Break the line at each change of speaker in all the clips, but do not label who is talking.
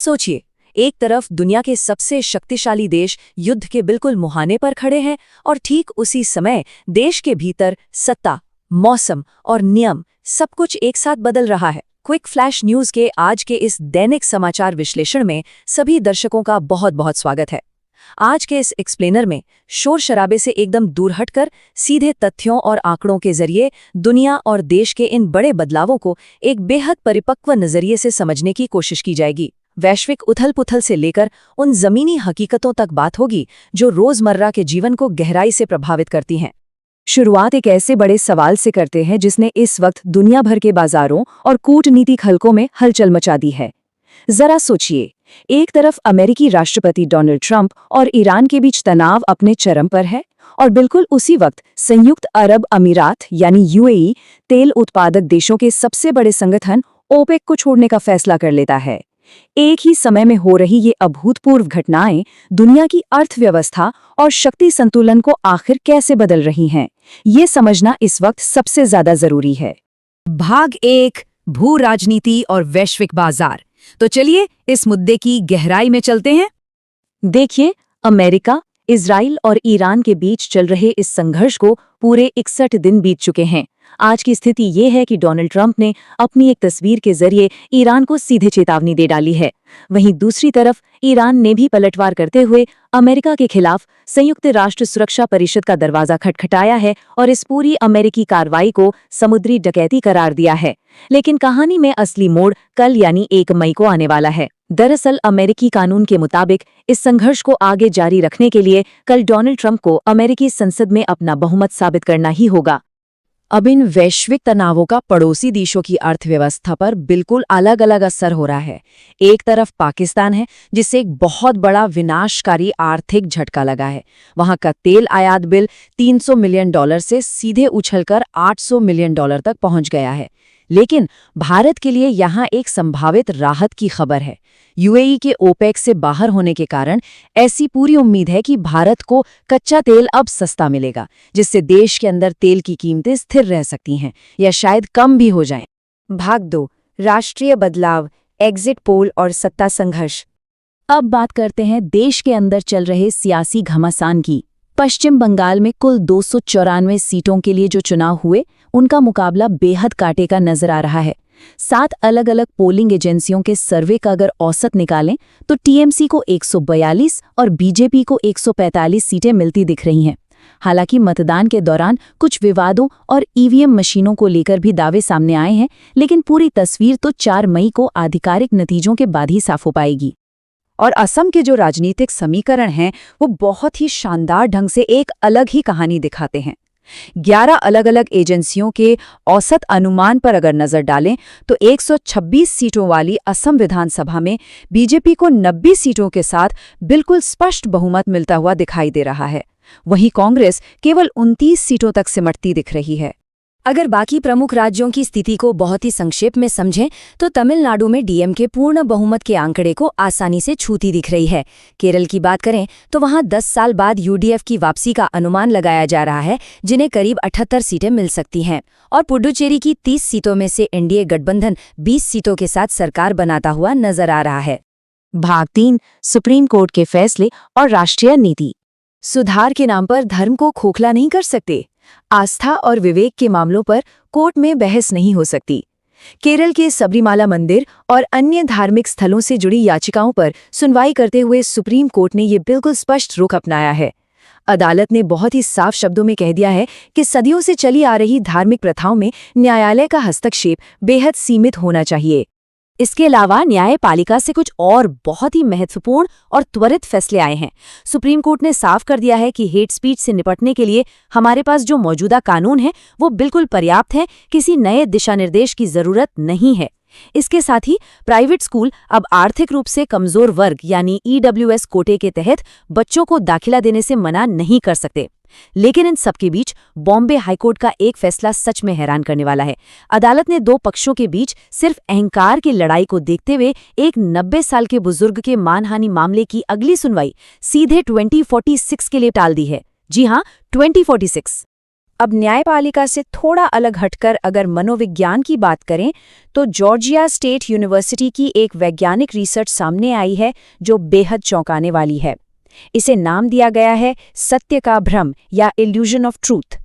सोचिए, एक तरफ दुनिया के सबसे शक्तिशाली देश युद्ध के बिल्कुल मुहाने पर खड़े हैं और ठीक उसी समय देश के भीतर सत्ता, मौसम और नियम सब कुछ एक साथ बदल रहा है। क्विक फ्लैश न्यूज के आज के इस दैनिक समाचार विश्लेषण में सभी दर्शकों का बहुत बहुत स्वागत है। आज के इस एक्सप्लेनर में शोर शराबे से एकदम दूर हटकर सीधे तथ्यों और आंकड़ों के जरिए दुनिया और देश के इन बड़े बदलावों को एक बेहद परिपक्व नजरिए से समझने की कोशिश की जाएगी। वैश्विक उथल-पुथल से लेकर उन जमीनी हकीकतों तक बात होगी जो रोजमर्रा के जीवन को गहराई से प्रभावित करती हैं। शुरुआत एक ऐसे बड़े सवाल से करते हैं जिसने इस वक्त दुनिया भर के बाजारों और कूटनीतिक हलकों में हलचल मचा दी है। जरा सोचिए, एक तरफ अमेरिकी राष्ट्रपति डोनाल्ड ट्रंप और ईरान के बीच तनाव अपने चरम पर है और बिल्कुल उसी वक्त संयुक्त अरब अमीरात यानी यूएई तेल उत्पादक देशों के सबसे बड़े संगठन ओपेक को छोड़ने का फैसला कर लेता है। एक ही समय में हो रही ये अभूतपूर्व घटनाएं दुनिया की अर्थव्यवस्था और शक्ति संतुलन को आखिर कैसे बदल रही हैं, ये समझना इस वक्त सबसे ज्यादा जरूरी है।
भाग 1, भू राजनीति और वैश्विक बाजार। तो चलिए इस मुद्दे की गहराई में चलते हैं।
देखिए, अमेरिका, इजराइल और ईरान के बीच चल रहे इस संघर्ष को पूरे 61 दिन बीत चुके हैं। आज की स्थिति ये है कि डोनाल्ड ट्रंप ने अपनी एक तस्वीर के जरिए ईरान को सीधे चेतावनी दे डाली है। वहीं दूसरी तरफ ईरान ने भी पलटवार करते हुए अमेरिका के खिलाफ संयुक्त राष्ट्र सुरक्षा परिषद का दरवाजा खटखटाया है और इस पूरी अमेरिकी कार्रवाई को समुद्री डकैती करार दिया है। लेकिन कहानी में असली मोड़ कल यानी 1 मई को आने वाला है। दरअसल अमेरिकी कानून के मुताबिक इस संघर्ष को आगे जारी रखने के लिए कल डोनाल्ड ट्रंप को अमेरिकी संसद में अपना बहुमत साबित करना ही होगा। अब इन वैश्विक तनावों का पड़ोसी देशों की अर्थव्यवस्था पर बिल्कुल अलग अलग असर हो रहा है। एक तरफ पाकिस्तान है जिससे एक बहुत बड़ा विनाशकारी आर्थिक झटका लगा है। वहां का तेल आयात बिल $300 मिलियन से सीधे उछलकर $800 मिलियन तक पहुंच गया है। लेकिन भारत के लिए यहाँ एक संभावित राहत की खबर है। यूएई के ओपेक से बाहर होने के कारण ऐसी पूरी उम्मीद है कि भारत को कच्चा तेल अब सस्ता मिलेगा, जिससे देश के अंदर तेल की कीमतें स्थिर रह सकती हैं या शायद कम भी हो जाएं। भाग 2, राष्ट्रीय बदलाव, एग्जिट पोल और सत्ता संघर्ष। अब बात करते हैं देश के अंदर चल रहे सियासी घमासान की। पश्चिम बंगाल में कुल 294 सीटों के लिए जो चुनाव हुए, उनका मुकाबला बेहद कांटे का नजर आ रहा है। 7 अलग अलग पोलिंग एजेंसियों के सर्वे का अगर औसत निकालें तो टीएमसी को 142 और बीजेपी को 145 सीटें मिलती दिख रही हैं। हालांकि मतदान के दौरान कुछ विवादों और ईवीएम मशीनों को लेकर भी दावे सामने आए हैं, लेकिन पूरी तस्वीर तो 4 मई को आधिकारिक नतीजों के बाद ही साफ हो पाएगी।
और असम के जो राजनीतिक समीकरण हैं वो बहुत ही शानदार ढंग से एक अलग ही कहानी दिखाते हैं। 11 अलग अलग एजेंसियों के औसत अनुमान पर अगर नजर डालें तो 126 सीटों वाली असम विधानसभा में बीजेपी को 90 सीटों के साथ बिल्कुल स्पष्ट बहुमत मिलता हुआ दिखाई दे रहा है। वहीं कांग्रेस केवल 29 सीटों तक सिमटती दिख रही है।
अगर बाकी प्रमुख राज्यों की स्थिति को बहुत ही संक्षेप में समझें तो तमिलनाडु में डीएमके पूर्ण बहुमत के आंकड़े को आसानी से छूती दिख रही है। केरल की बात करें तो वहां 10 साल बाद यूडीएफ की वापसी का अनुमान लगाया जा रहा है, जिन्हें करीब 78 सीटें मिल सकती हैं। और पुडुचेरी की 30 सीटों में से एनडीए गठबंधन 20 सीटों के साथ सरकार बनाता हुआ नजर आ रहा है। भाग 3, सुप्रीम कोर्ट के फैसले और राष्ट्रीय नीति। सुधार के नाम पर धर्म को खोखला नहीं कर सकते। आस्था और विवेक के मामलों पर कोर्ट में बहस नहीं हो सकती। केरल के सबरीमाला मंदिर और अन्य धार्मिक स्थलों से जुड़ी याचिकाओं पर सुनवाई करते हुए सुप्रीम कोर्ट ने ये बिल्कुल स्पष्ट रुख अपनाया है। अदालत ने बहुत ही साफ शब्दों में कह दिया है कि सदियों से चली आ रही धार्मिक प्रथाओं में न्यायालय का हस्तक्षेप बेहद सीमित होना चाहिए। इसके अलावा न्यायपालिका से कुछ और बहुत ही महत्वपूर्ण और त्वरित फैसले आए हैं। सुप्रीम कोर्ट ने साफ कर दिया है कि हेट स्पीच से निपटने के लिए हमारे पास जो मौजूदा कानून है वो बिल्कुल पर्याप्त है, किसी नए दिशा निर्देश की जरूरत नहीं है। इसके साथ ही प्राइवेट स्कूल अब आर्थिक रूप से कमजोर वर्ग यानी ईडब्ल्यूएस कोटे के तहत बच्चों को दाखिला देने से मना नहीं कर सकते। लेकिन इन सबके बीच बॉम्बे हाईकोर्ट का एक फैसला सच में हैरान करने वाला है। अदालत ने 2 पक्षों के बीच सिर्फ अहंकार की लड़ाई को देखते हुए एक 90 साल के बुजुर्ग के मानहानि मामले की अगली सुनवाई सीधे 2046 के लिए टाल दी है। जी हां, 2046।
अब न्यायपालिका से थोड़ा अलग हटकर अगर मनोविज्ञान की बात करें तो जॉर्जिया स्टेट यूनिवर्सिटी की एक वैज्ञानिक रिसर्च सामने आई है जो बेहद चौंकाने वाली है। इसे नाम दिया गया है सत्य का भ्रम या इल्यूजन ऑफ ट्रूथ।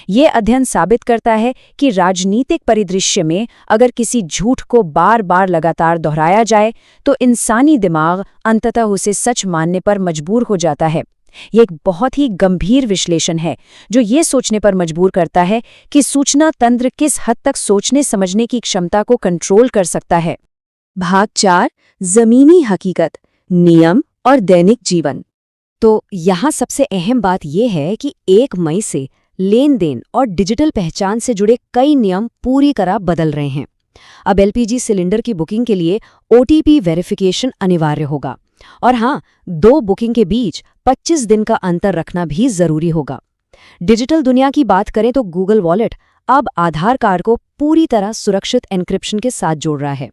ये अध्ययन साबित करता है कि राजनीतिक परिदृश्य में अगर किसी झूठ को बार बार लगातार दोहराया जाए तो इंसानी दिमाग अंततः उसे सच मानने पर मजबूर हो जाता है। ये एक बहुत ही गंभीर विश्लेषण है जो ये सोचने पर मजबूर करता है कि सूचना तंत्र किस हद तक सोचने समझने की क्षमता को कंट्रोल कर सकता है।
भाग 4 जमीनी हकीकत, नियम और दैनिक जीवन।
तो यहाँ सबसे अहम बात यह है कि 1 मई से लेन देन और डिजिटल पहचान से जुड़े कई नियम पूरी तरह बदल रहे हैं। अब एलपीजी सिलेंडर की बुकिंग के लिए ओटीपी वेरिफिकेशन अनिवार्य होगा और हाँ, 2 बुकिंग के बीच 25 दिन का अंतर रखना भी जरूरी होगा। डिजिटल दुनिया की बात करें तो गूगल वॉलेट अब आधार कार्ड को पूरी तरह सुरक्षित एन्क्रिप्शन के साथ जोड़ रहा है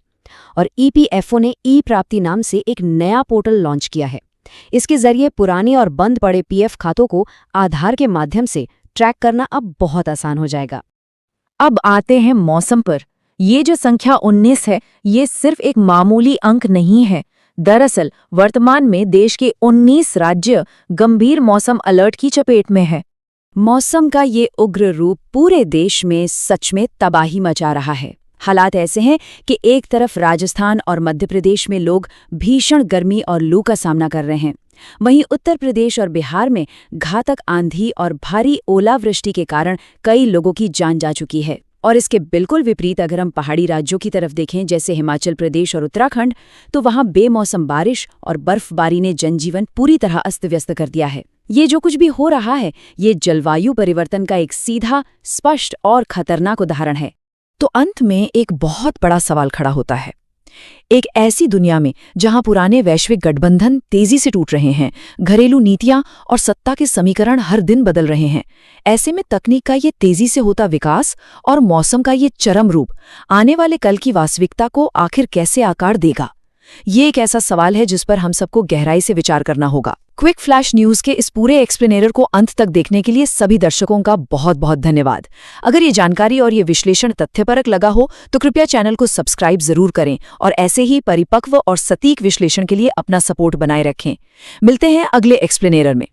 और ईपीएफओ ने ई प्राप्ति नाम से एक नया पोर्टल लॉन्च किया है। इसके जरिए पुराने और बंद पड़े पीएफ खातों को आधार के माध्यम से ट्रैक करना अब बहुत आसान हो जाएगा।
अब आते हैं मौसम पर। ये जो संख्या 19 है, ये सिर्फ एक मामूली अंक नहीं है। दरअसल वर्तमान में देश के 19 राज्य गंभीर मौसम अलर्ट की चपेट में है।
मौसम का ये उग्र रूप पूरे देश में सच में तबाही मचा रहा है। हालात ऐसे हैं कि एक तरफ राजस्थान और मध्य प्रदेश में लोग भीषण गर्मी और लू का सामना कर रहे हैं, वहीं उत्तर प्रदेश और बिहार में घातक आंधी और भारी ओलावृष्टि के कारण कई लोगों की जान जा चुकी है। और इसके बिल्कुल विपरीत अगर हम पहाड़ी राज्यों की तरफ देखें जैसे हिमाचल प्रदेश और उत्तराखंड, तो वहां बेमौसम बारिश और बर्फबारी ने जनजीवन पूरी तरह अस्त व्यस्त कर दिया है। ये जो कुछ भी हो रहा है, ये जलवायु परिवर्तन का एक सीधा, स्पष्ट और खतरनाक उदाहरण है।
तो अंत में एक बहुत बड़ा सवाल खड़ा होता है। एक ऐसी दुनिया में जहां पुराने वैश्विक गठबंधन तेजी से टूट रहे हैं, घरेलू नीतियां और सत्ता के समीकरण हर दिन बदल रहे हैं, ऐसे में तकनीक का ये तेजी से होता विकास और मौसम का ये चरम रूप आने वाले कल की वास्तविकता को आखिर कैसे आकार देगा? ये एक ऐसा सवाल है जिस पर हम सबको गहराई से विचार करना होगा। क्विक फ्लैश न्यूज के इस पूरे एक्सप्लेनेटर को अंत तक देखने के लिए सभी दर्शकों का बहुत बहुत धन्यवाद। अगर ये जानकारी और ये विश्लेषण तथ्यपरक लगा हो तो कृपया चैनल को सब्सक्राइब जरूर करें और ऐसे ही परिपक्व और सटीक विश्लेषण के लिए अपना सपोर्ट बनाए रखें। मिलते हैं अगले एक्सप्लेनेटर में।